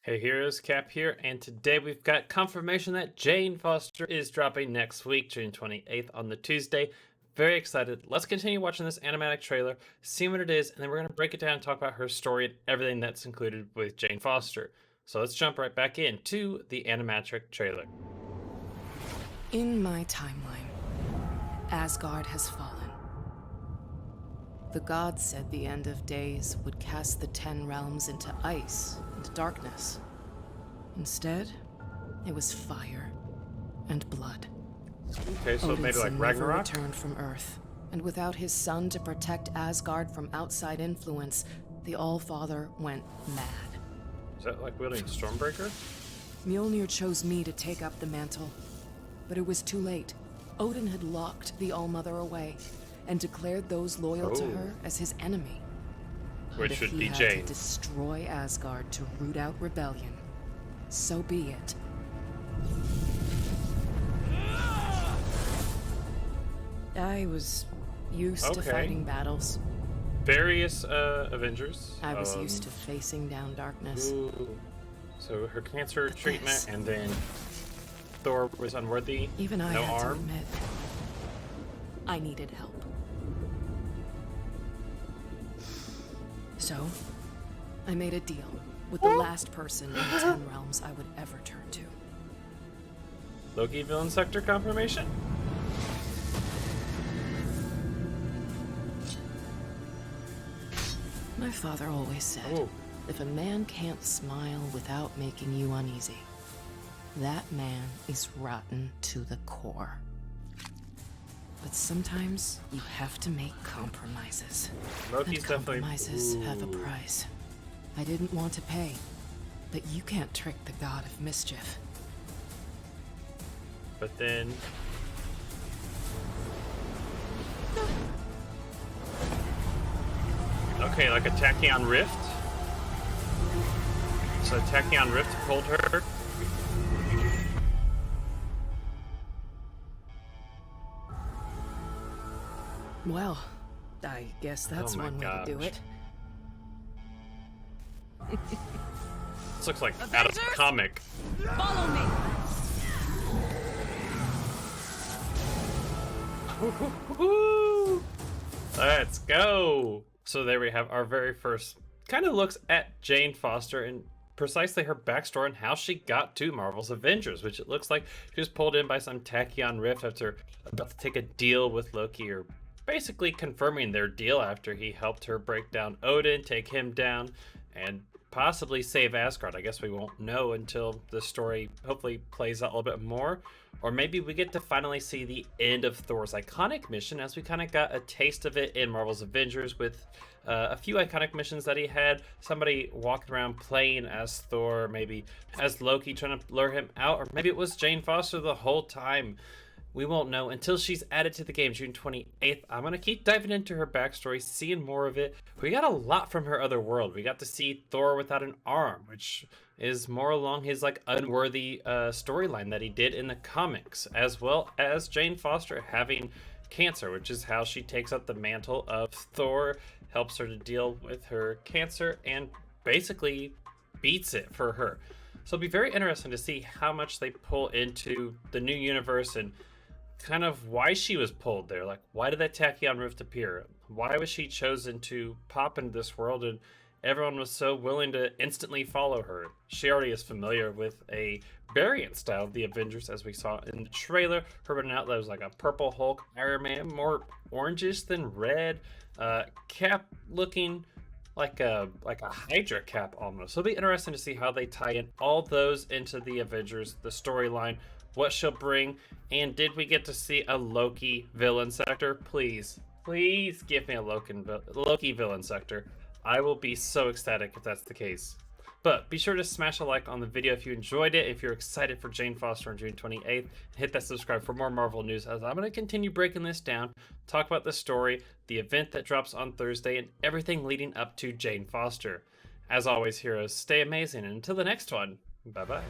Hey, heroes, Cap here, and today we've got confirmation that Jane Foster is dropping next week, June 28th on the Tuesday. Very excited. Let's continue watching this animatic trailer, see what it is, and then we're going to break it down and talk about her story and everything that's included with Jane Foster. So let's jump right back into the animatic trailer. In my timeline, Asgard has fallen. The gods said the end of days would cast the 10 realms into ice and darkness. Instead, it was fire and blood. Okay, so maybe like Odinson never Ragnarok? returned from Earth, and without his son to protect Asgard from outside influence, the All-Father went mad. Is that like wielding Stormbreaker? Mjolnir chose me to take up the mantle, but it was too late. Odin had locked the All-Mother away and declared those loyal to her as his enemy. Which And should if he be had Jane. to destroy Asgard to root out rebellion, so be it. I was used to fighting battles. Various Avengers. I was used to facing down darkness. Ooh. So her cancer But treatment, this- and then Thor was unworthy. Even I no had to arm. admit, I needed help. So, I made a deal with the last person in the 10 realms I would ever turn to. Loki villain sector confirmation? My father always said, Oh. if a man can't smile without making you uneasy, that man is rotten to the core. But sometimes you have to make compromises. Loki's And definitely. compromises have a Ooh. price. I didn't want to pay, but you can't trick the god of mischief. But then. Okay, like a tachyon rift. So tachyon rift pulled her. Well, I guess that's Oh my one way to do gosh. it. This looks like out of a comic. Follow me! Woo! Let's go! So there we have our very first kind of looks at Jane Foster and precisely her backstory and how she got to Marvel's Avengers, which it looks like she was pulled in by some tachyon rift after about to take a deal with Loki, or basically confirming their deal after he helped her break down Odin, take him down, and possibly save Asgard. I guess we won't know until the story hopefully plays out a little bit more. Or maybe we get to finally see the end of Thor's iconic mission, as we kind of got a taste of it in Marvel's Avengers with a few iconic missions that he had. Somebody walking around playing as Thor, maybe as Loki trying to lure him out, or maybe it was Jane Foster the whole time. We won't know until she's added to the game June 28th. I'm going to keep diving into her backstory, seeing more of it. We got a lot from her other world. We got to see Thor without an arm, which is more along his like unworthy storyline that he did in the comics, as well as Jane Foster having cancer, which is how she takes up the mantle of Thor, helps her to deal with her cancer, and basically beats it for her. So it'll be very interesting to see how much they pull into the new universe and kind of why she was pulled there. Like, why did that tachyon rift appear? Why was she chosen to pop into this world and everyone was so willing to instantly follow her? She already is familiar with a variant style of the Avengers, as we saw in the trailer. Her running out, that was like a purple Hulk, Iron Man, more orangish than red, Cap looking like a Hydra cap almost. So it'll be interesting to see how they tie in all those into the Avengers, the storyline, what she'll bring, and did we get to see a Loki villain sector? Please give me a Loki villain sector. I will be so ecstatic if that's the case. But be sure to smash a like on the video if you enjoyed it, if you're excited for Jane Foster on June 28th, hit that subscribe for more Marvel news, as I'm going to continue breaking this down, talk about the story, the event that drops on Thursday, and everything leading up to Jane Foster. As always, heroes, stay amazing, and until the next one, bye-bye.